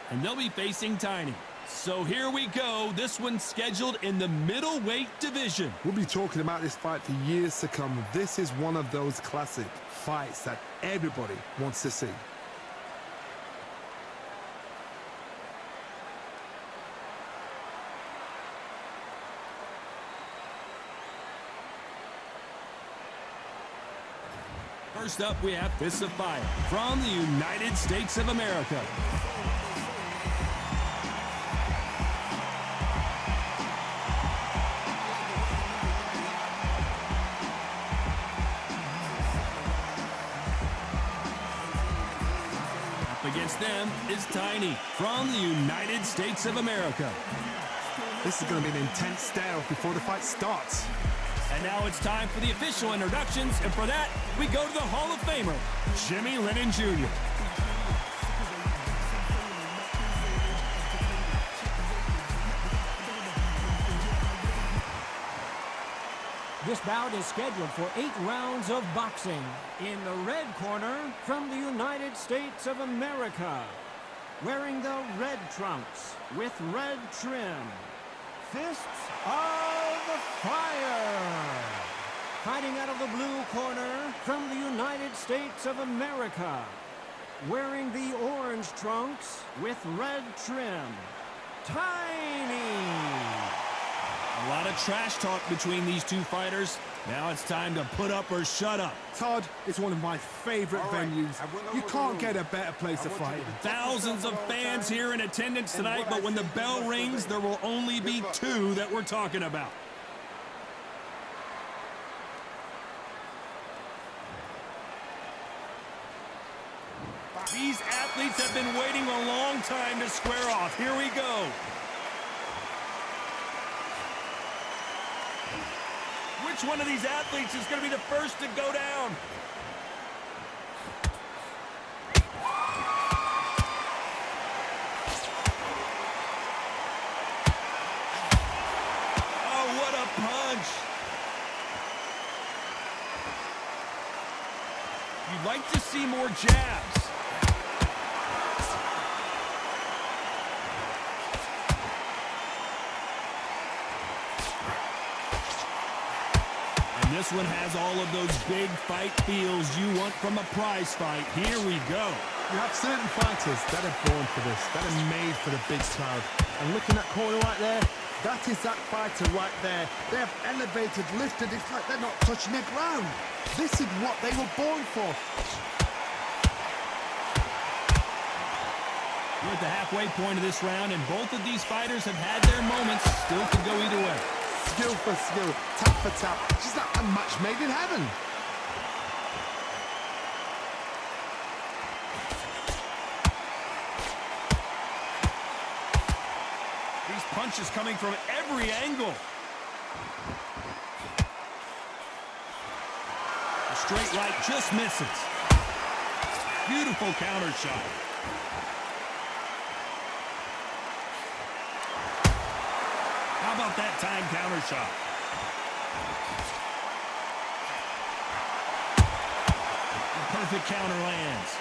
and they'll be facing Tiny. So here we go. This one's scheduled in the middleweight division. We'll be talking about this fight for years to come. This is one of those classic fights that everybody wants to see. First up, we have Fists of Fire from the United States of America. Up against them is Tiny from the United States of America. This is going to be an intense stare-off before the fight starts. And now it's time for the official introductions, and for that, we go to the Hall of Famer, Jimmy Lennon Jr. This bout is scheduled for 8 rounds of boxing. In the red corner, from the United States of America, wearing the red trunks with red trim, Fists of Fire. Fighting out of the blue corner, from the United States of America, wearing the orange trunks with red trim, Tiny. A lot of trash talk between these two fighters. Now it's time to put up or shut up. Todd, it's one of my favorite venues. You can't get a better place to fight. Thousands of fans here in attendance tonight, but when the bell rings, there will only be 2 that we're talking about. These athletes have been waiting a long time to square off. Here we go. Which one of these athletes is going to be the first to go down? Oh, what a punch. You'd like to see more jabs. This one has all of those big fight feels you want from a prize fight. Here we go. You have certain fighters that are born for this, that are made for the big crowd. And looking at that corner right there, that is that fighter right there. They have elevated, lifted, it's like they're not touching the ground. This is what they were born for. We're at the halfway point of this round, and both of these fighters have had their moments. Still could go either way. Skill for skill, tap for tap. Just like a match made in heaven. These punches coming from every angle. The straight right just misses. Beautiful counter shot. How about that time counter shot? A perfect counter lands.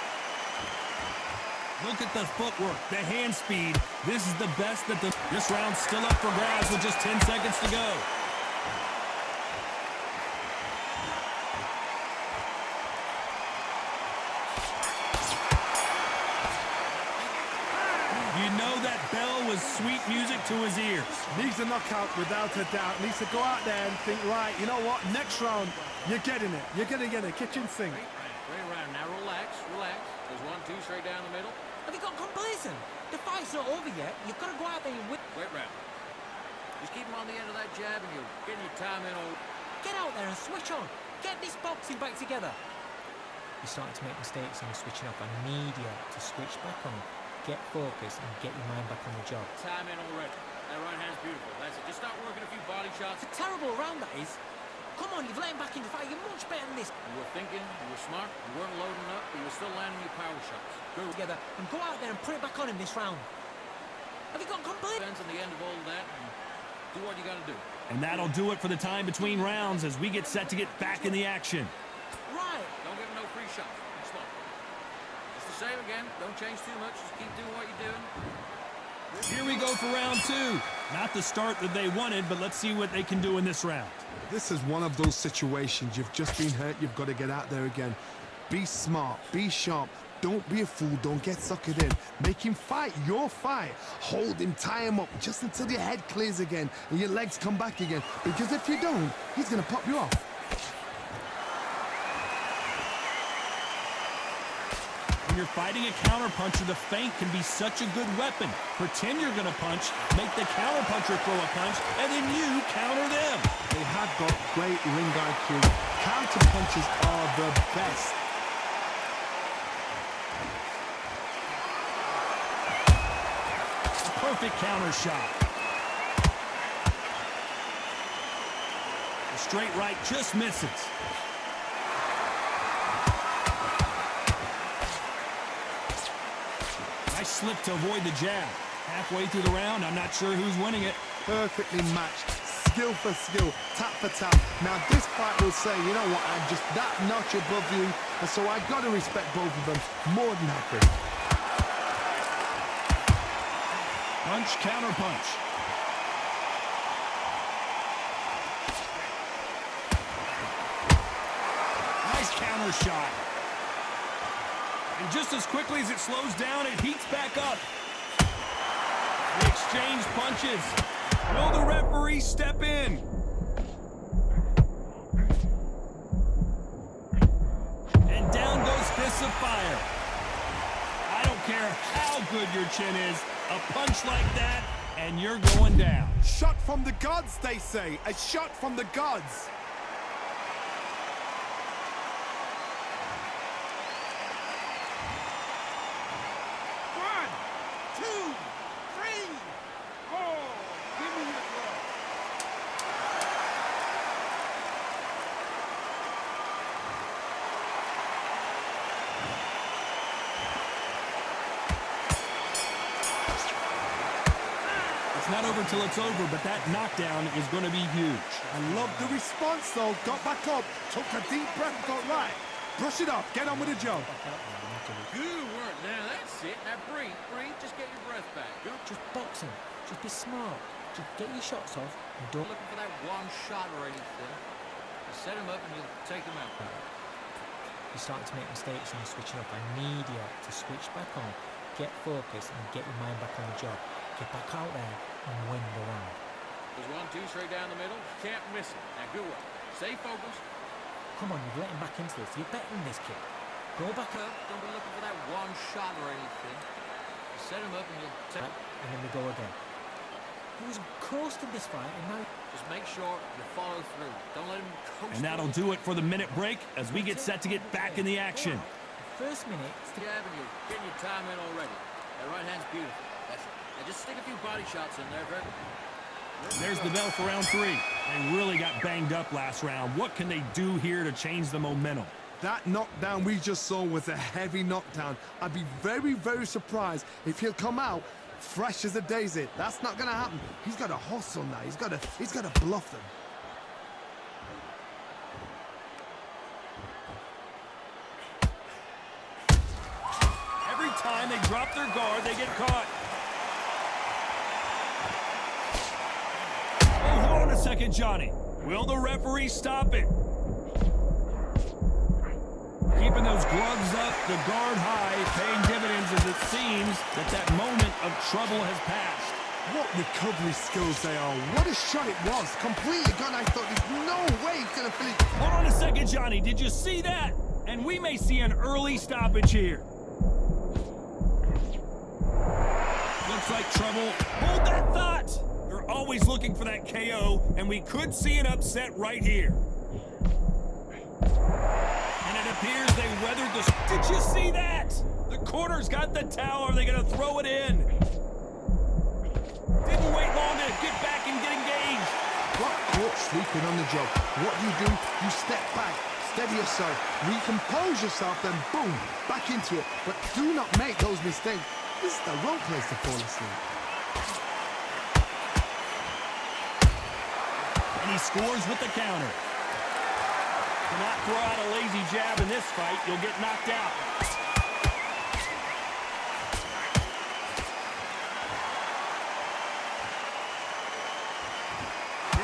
Look at the footwork, the hand speed. This is the best that this round's still up for grabs with just 10 seconds to go. You know that bell was sweet music to his ears. Needs a knockout without a doubt. Needs to go out there and think, right, you know what? Next round, you're getting it. You're going to get a kitchen sink. Great round. Now relax, relax. There's 1, 2 straight down the middle. Have you got complacent? The fight's not over yet. You've got to go out there and win. Great round. Just keep him on the end of that jab and you're getting your time in all. Get out there and switch on. Get this boxing back together. You're starting to make mistakes and you're switching off. I need you to switch back on. Get focused and get your mind back on the job. Time in already. That right hand's beautiful. That's it. Just start working a few body shots. It's a terrible round, that is. Come on, you've let him back in the fight. You're much better than this. You were thinking, you were smart, you weren't loading up, but you were still landing your power shots. Go together and go out there and put it back on him this round. Have you got complete? Depends on the end of all of that. And do what you got to do. And that'll do it for the time between rounds as we get set to get back in the action. Right. Don't give him no free shots. Just the same again. Don't change too much. Just keep doing what you're doing. go for round two. Not the start that they wanted, but let's see what they can do in this round. This is one of those situations. You've just been hurt. You've got to get out there again. Be smart. Be sharp. Don't be a fool. Don't get suckered in. Make him fight your fight. Hold him, tie him up just until your head clears again and your legs come back again. Because if you don't, he's going to pop you off. When you're fighting a counterpuncher, the feint can be such a good weapon. Pretend you're going to punch, make the counterpuncher throw a punch, and then you counter them. They have got great ring IQ. Counter punches are the best. A perfect counter shot. The straight right just misses. Nice slip to avoid the jab. Halfway through the round, I'm not sure who's winning it. Perfectly matched. Skill for skill, tap for tap. Now this fight will say, you know what, I'm just that notch above you, and so I got to respect both of them more than happy. Punch, counter punch. Nice counter shot. And just as quickly as it slows down, it heats back up. They exchange punches. Will the referee step in? And down goes fists of fire. I don't care how good your chin is, a punch like that, and you're going down. Shot from the gods, they say. A shot from the gods. Not over till it's over, but that knockdown is going to be huge. I love the response, though. Got back up, took a deep breath, got right. Brush it off, get on with the job. Good work. Now that's it. Now breathe, just get your breath back. Good. Just boxing. Just be smart. Just get your shots off and don't Looking for that one shot or anything. You set him up and you take him out. You're starting to make mistakes and you're switching up. I need you to switch back on, get focused and get your mind back on the job. Get back out there and win the round. There's 1-2 straight down the middle. Can't miss it. Now good work. Stay focused. Come on, you've let him back into this. You're better than this kid. Go back up. Don't be looking for that one shot or anything. You set him up and you'll take Right, and then we go again. He was coasting this fight and now... Just make sure you follow through. Don't let him coast. And that'll do it for the minute break as we get set to get back in the action. First minute... Jabbing you. Getting your time in already. That right hand's beautiful. That's it. Now just stick a few body shots in there, Greg. There's the bell for round 3. They really got banged up last round. What can they do here to change the momentum? That knockdown we just saw was a heavy knockdown. I'd be very, very surprised if he'll come out fresh as a daisy. That's not going to happen. He's got to hustle now. He's got to bluff them. Every time they drop their guard, they get caught. Oh, hold on a second, Johnny. Will the referee stop it? Keeping those gloves up, the guard high, paying dividends as it seems that moment of trouble has passed. What recovery skills they are. What a shot it was. Completely gone. I thought there's no way he's going to finish. Hold on a second, Johnny. Did you see that? And we may see an early stoppage here. Looks like trouble. Hold that thought. They're always looking for that KO, and we could see an upset right here. And it appears they weathered the... Did you see that? The corner's got the towel. Are they going to throw it in? Didn't wait long to get back and get engaged. Got caught sleeping on the job. What do? You step back, steady yourself, recompose yourself, then boom, back into it. But do not make those mistakes. This is the wrong place to fall asleep. And he scores with the counter. Do not throw out a lazy jab in this fight. You'll get knocked out.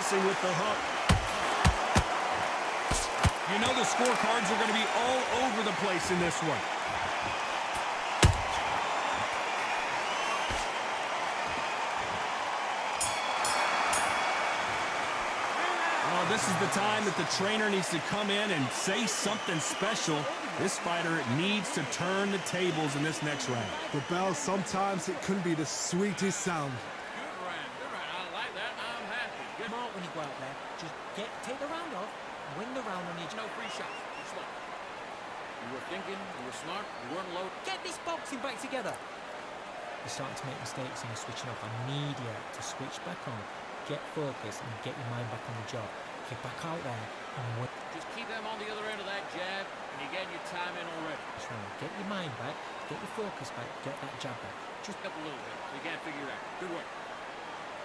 missing with the hook. You know the scorecards are going to be all over the place in this one. Well, this is the time that the trainer needs to come in and say something special. This fighter needs to turn the tables in this next round. The bell, sometimes it can be the sweetest sound. Good round, good round. I like that. I'm happy. Good. Smart when you go out there. Just take the round off, win the round on each. No free shots. You're smart. You were thinking, you were smart, you weren't low. Get this boxing back together. You're starting to make mistakes and you're switching off. I need you to switch back on, get focused and get your mind back on the job. Get back out there and win. Just keep them on the other end of that jab, and you're getting your time in already. This round. Get your mind back, get your focus back, get that jab back. Just up a little bit, so you can't figure it out. Good work.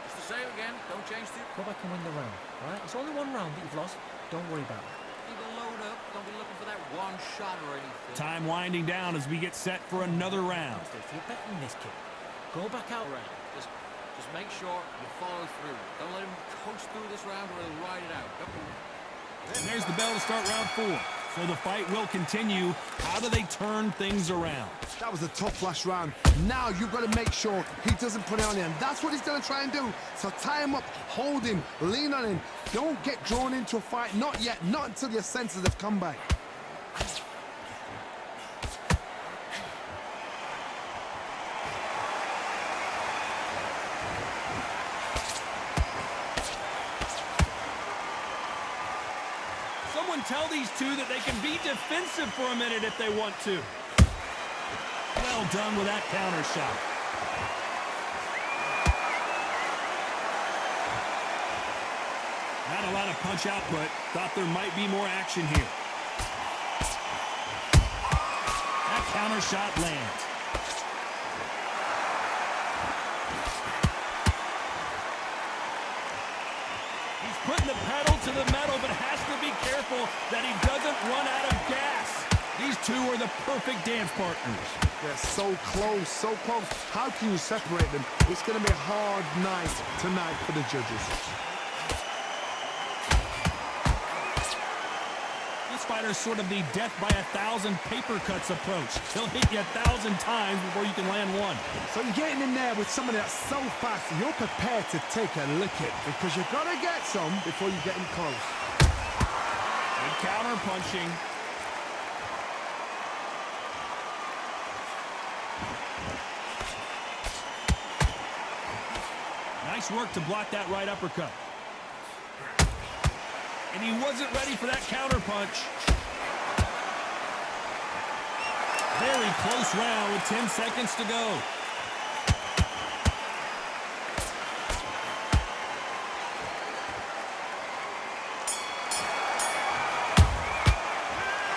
Just the same again, don't change too. Go back and win the round, alright? It's only one round that you've lost. Don't worry about it. Keep a load up, don't be looking for that one shot or anything. Time winding down as we get set for another round. You're better than this kid. Go back out. Around. Just make sure you follow through. Don't let him coast through this round or he'll ride it out. And there's the bell to start round 4. So the fight will continue. How do they turn things around? That was a tough last round. Now you've got to make sure he doesn't put it on you. And that's what he's going to try and do. So tie him up, hold him, lean on him. Don't get drawn into a fight. Not yet. Not until your senses have come back. Someone tell these two that they can be defensive for a minute if they want to. Well done with that counter shot. Not a lot of punch output. Thought there might be more action here. That counter shot lands. He's putting the pedal to the metal, but has to be careful that he doesn't run out of gas. These two are the perfect dance partners. They're so close, so close. How can you separate them? It's going to be a hard night tonight for the judges. This fighter's sort of the death by 1,000 paper cuts approach. He'll hit you 1,000 times before you can land one. So you're getting in there with somebody that's so fast, you're prepared to take a licking because you've got to get some before you get in close. Good counter punching. Nice work to block that right uppercut. And he wasn't ready for that counter punch. Very close round with 10 seconds to go.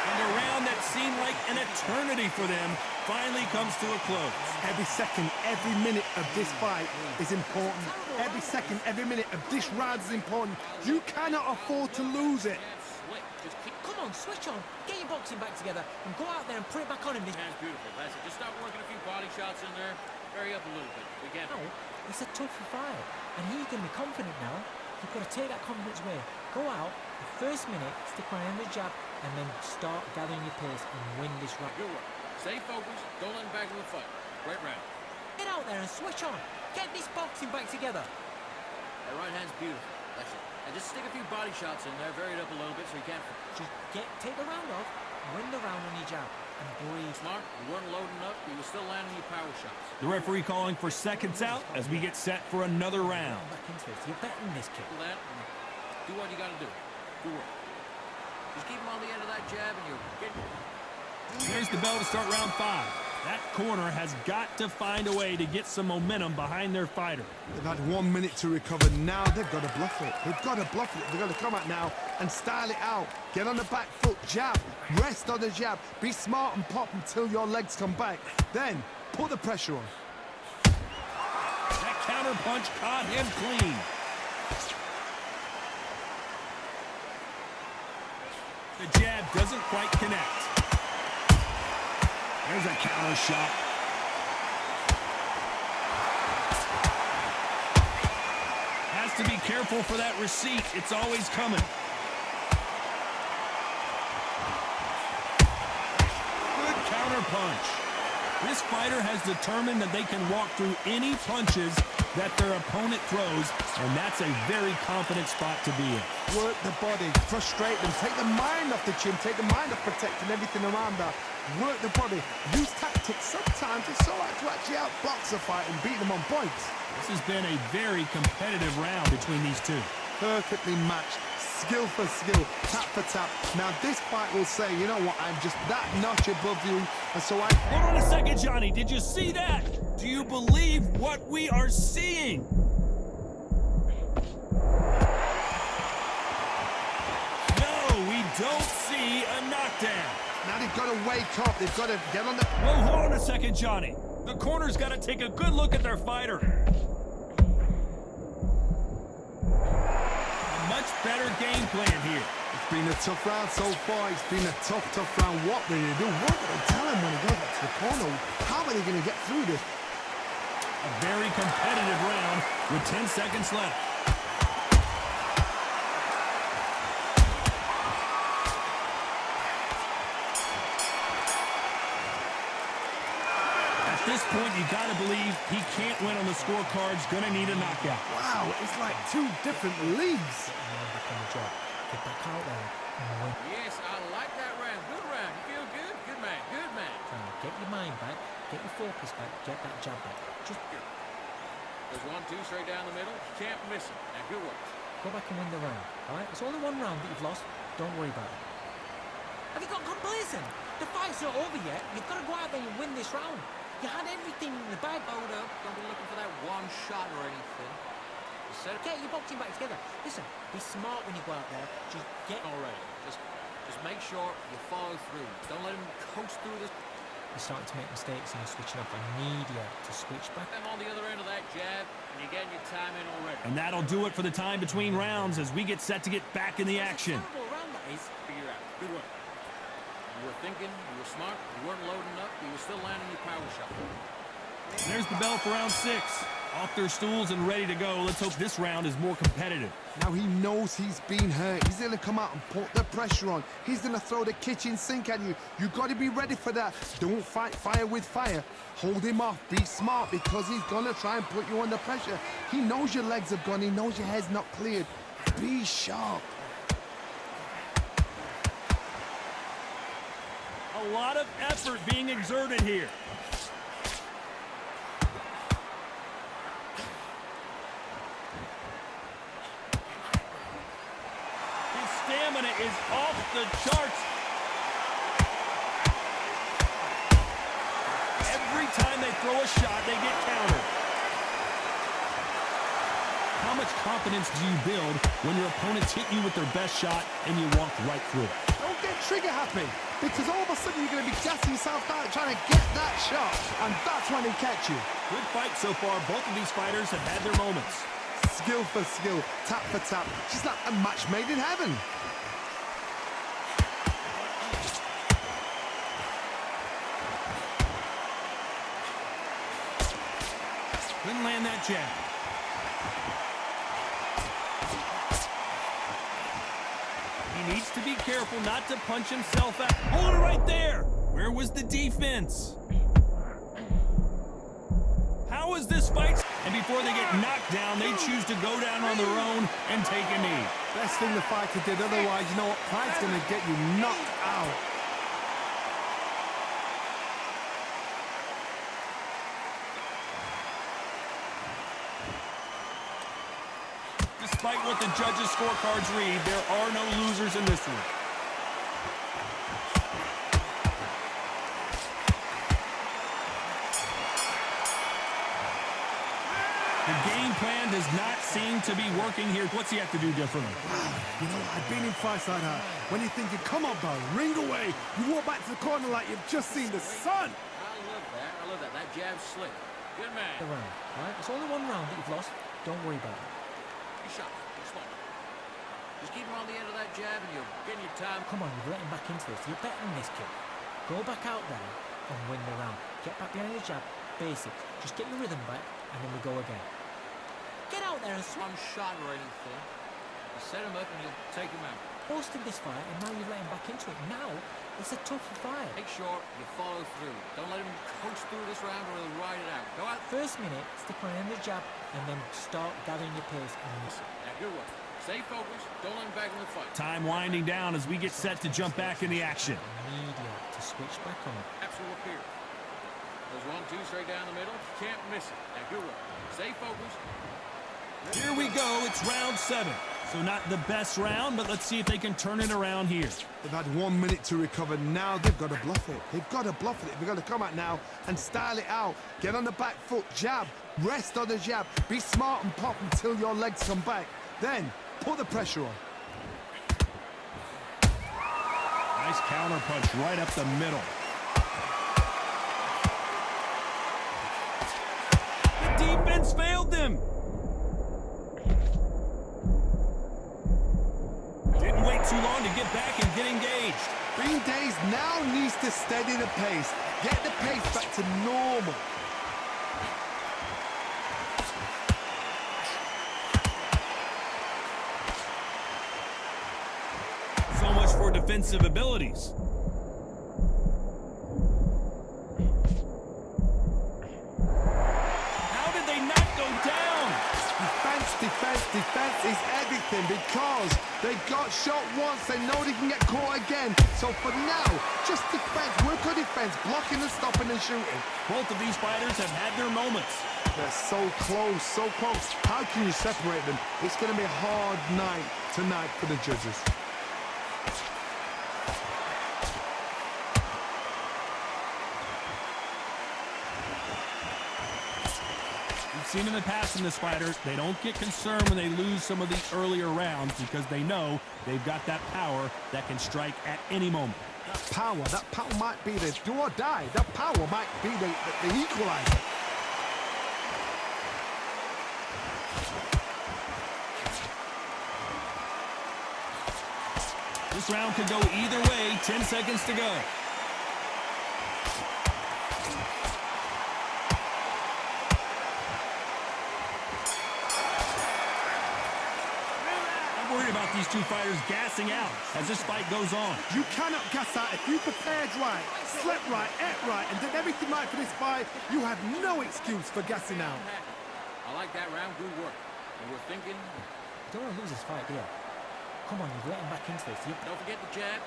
And a round that seemed like an eternity for them finally comes to a close. Every second, every minute of this fight is important. Every second, every minute of this round is important. You cannot afford to lose it. Come on, switch on. Get your boxing back together and go out there and put it back on him. Hands beautiful. That's it. Just start working a few body shots in there. Vary up a little bit. We get No, it's a tough fight. And he's going to be confident now. You've got to take that confidence away. Go out, the first minute, stick around the jab, and then start gathering your pace and win this round. Good work. Stay focused. Don't let him back in the fight. Great round. Get out there and switch on. Get this boxing back together. That right hand's beautiful. That's it. And just stick a few body shots in there. Vary it up a little bit so you can't. Just take the round off, win the round on your jab, and breathe. Smart. You weren't loading up, but you were still landing your power shots. The referee calling for seconds out as we get set for another round. Back into it. You're better than this kid. Do that and do what you got to do. Good work. Just keep him on the end of that jab and you're getting. Here's the bell to start round 5. That corner has got to find a way to get some momentum behind their fighter. They've had 1 minute to recover. Now they've got to bluff it. They've got to bluff it. They've got to come out now and style it out. Get on the back foot, jab, rest on the jab. Be smart and pop until your legs come back. Then put the pressure on. That counter punch caught him clean. The jab doesn't quite connect. There's a counter shot. Has to be careful for that receipt. It's always coming. Good counter punch. This fighter has determined that they can walk through any punches that their opponent throws, and that's a very confident spot to be in. Work the body, frustrate them, take the mind off the chin, take the mind off protecting everything around that. Work the body, use tactics. Sometimes it's all right to actually outbox a fight and beat them on points. This has been a very competitive round between these two. Perfectly matched, skill for skill, tap for tap. Now this fight will say, you know what, I'm just that notch above you, and so I... Hold on a second, Johnny. Did you see that? Do you believe what we are seeing? No, we don't see a knockdown. Now they've got to wake up, they've got to get on the... Whoa, hold on a second, Johnny. The corner's got to take a good look at their fighter. A much better game plan here. It's been a tough round so far. It's been a tough round. What do they do? What do they tell him when he goes back to the corner? How are they going to get through this? A very competitive round with 10 seconds left. At this point, you got to believe he can't win on the scorecards. Going to need a knockout. Wow, it's like two different leagues. Get your mind back on the job. Get back out there and win. Yes, I like that round. Good round. You feel good? Good man. Good man. Get your mind back, get your focus back, get that jab back. Just There's 1-2 straight down the middle. You can't miss it. Now, good work. go back and win the round, all right? It's only one round that you've lost. Don't worry about it. Have you got complacent? The fight's not over yet. You've got to go out there and win this round. You had everything in the bag. Hold up. Don't be looking for that one shot or anything. Just set it Get your boxing back together. Listen, be smart when you go out there. Just get... already. Just make sure you follow through. Don't let him coast through this. You're starting to make mistakes and you're switching off. I need you to switch back. I'm on the other end of that jab, and you're getting your time in already. And that'll do it for the time between rounds as we get set to get back in the action. It's a terrible round, that is. Figure out. Good work. You were thinking, you were smart, you weren't loading up, but you were still landing your power shot. There's the bell for round 6. Off their stools and ready to go. Let's hope this round is more competitive. Now he knows he's been hurt. He's going to come out and put the pressure on. He's going to throw the kitchen sink at you. You've got to be ready for that. Don't fight fire with fire. Hold him off. Be smart because he's going to try and put you under pressure. He knows your legs have gone. He knows your head's not cleared. Be sharp. A lot of effort being exerted here. His stamina is off the charts. Every time they throw a shot, they get countered. How much confidence do you build when your opponents hit you with their best shot and you walk right through it? Don't get trigger happy because all of a sudden you're going to be gassing yourself out trying to get that shot, and that's when they catch you. Good fight so far. Both of these fighters have had their moments. Skill for skill, tap for tap. Just like a match made in heaven. Couldn't land that jab. He needs to be careful not to punch himself out. Hold it right there. Where was the defense? How is this fight? And before they get knocked down, they choose to go down on their own and take a knee. Best thing the fighter did, otherwise, you know what? Pride's going to get you knocked out. Despite what the judges' scorecards read, there are no losers in this one. The game plan does not seem to be working here. What's he have to do differently? You know, I've been in fights like that. When you're thinking, come on, bro, ring away. You walk back to the corner like you've just seen the sun. I love that. I love that. That jab's slick. Good The man. round, all right? It's only one round that you've lost. Don't worry about it. Good shot. Good smart. Just keep him on the end of that jab, and you're getting your time. Come on, you've let him back into this. You're better than this kid. Go back out there and win the round. Get back behind the jab. Basics. Just get your rhythm back, and then we go again. Get out there and swing. One shot or anything. You set him up and you'll take him out. Posted this fight, and now you've let him back into it. Now, it's a tougher fight. Make sure you follow through. Don't let him coach through this round or he'll ride it out. Go out. First minute, stick on the jab, and then start gathering your pace. And Now, good work. Stay focused. Don't let him back in the fight. Time winding down as we get set to jump back in the action. immediate to switch back on. Taps will appear. There's 1-2 straight down the middle. Can't miss it. Now, good work. Stay focused. Here we go. It's round 7. So not the best round, but let's see if they can turn it around here. They've had 1 minute to recover. Now they've got to bluff it. They've got to bluff it. They've got to come out now and style it out. Get on the back foot, jab, rest on the jab. Be smart and pop until your legs come back. Then put the pressure on. Nice counter punch right up the middle. The defense failed them. Didn't wait too long to get back and get engaged. Green Days now needs to steady the pace. Get the pace back to normal. So much for defensive abilities. How did they not go down? Defense is everything because they got shot once. They know they can get caught again. So for now, just defense. Work on defense, blocking and stopping and shooting. Both of these fighters have had their moments. They're so close, so close. How can you separate them? It's going to be a hard night tonight for the judges. We've seen in the past in this fighter, they don't get concerned when they lose some of the earlier rounds because they know they've got that power that can strike at any moment. That power might be the do or die. That power might be the equalizer. This round could go either way. 10 seconds to go. I'm worried about these two fighters gassing out as this fight goes on. You cannot gas out if you prepared right, slept right, ate right, and did everything right for this fight. You have no excuse for gassing out. I like that round. Good work. And we're thinking. You don't want to lose this fight, do you? Come on, you've let him back into this. Don't forget the jab.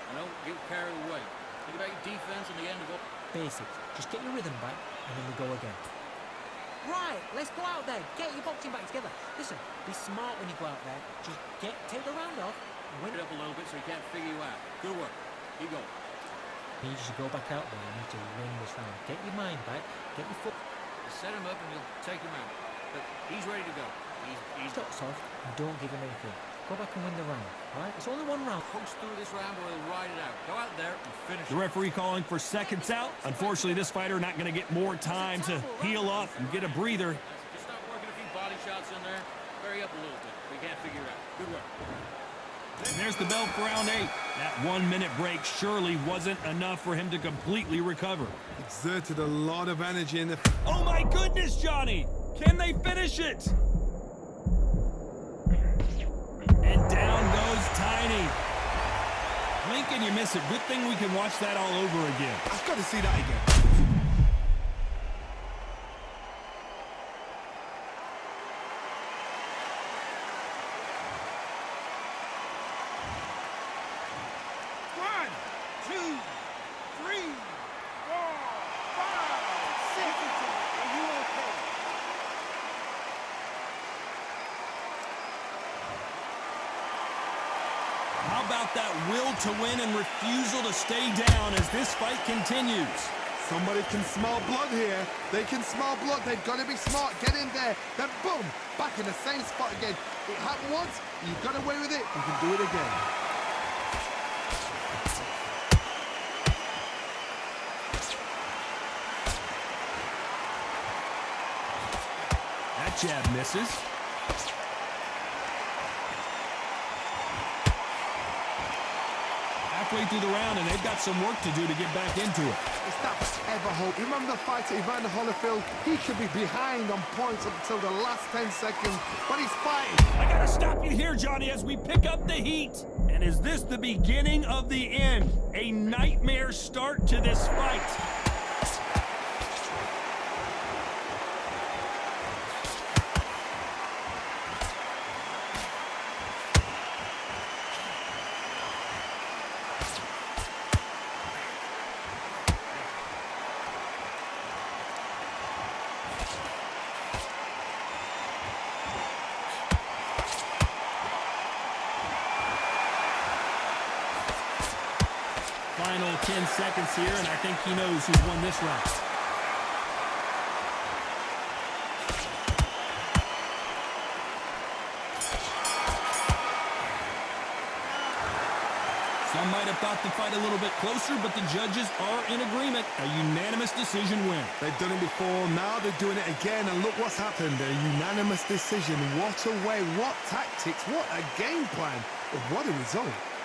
And don't get carried away. Think about your defense and the end of it. Basics. Just get your rhythm back, and then we go again. Right, let's go out there. Get your boxing back together. Listen, be smart when you go out there. Just take the round off. Win it up a little bit so he can't figure you out. Good work. Keep going. You need to go back out there. You need to win this round. Get your mind back. Get your foot. You set him up and you'll take him out. But he's ready to go. He's Stop soft and don't give him anything. Go back and win the round. Right? It's only one round. coast through this round or he'll ride it out. Go out there and finish The it. referee calling for seconds out. Unfortunately, this fighter not going to get more time to heal up and get a breather. Just start working a few body shots in there. Vary up a little bit. We can't figure it out. Good work. And there's the bell for round 8. That 1 minute break surely wasn't enough for him to completely recover. Exerted a lot of energy in the... Oh my goodness, Johnny! Can they finish it? And down goes Tiny. Blink and you miss it. Good thing we can watch that all over again. I've got to see that again. One, two, three, 4, 5, 6. Are you okay? How about that will to win and refusal to stay down as this fight continues? Somebody can smell blood here. They can smell blood. They've got to be smart. Get in there. Then boom, back in the same spot again. It happened once. You got away with it. You can do it again. That jab misses. halfway through the round, and they've got some work to do to get back into it. It's that ever hope. You remember the fight at Evander Holyfield? He could be behind on points up until the last 10 seconds, but he's fighting. I gotta stop you here, Johnny, as we pick up the heat. And is this the beginning of the end? A nightmare start to this fight. Final 10 seconds here, and I think he knows who's won this round. Some might have thought the fight a little bit closer, but the judges are in agreement. A unanimous decision win. They've done it before, now they're doing it again, and look what's happened. A unanimous decision. What a way, what tactics, what a game plan. But what a result.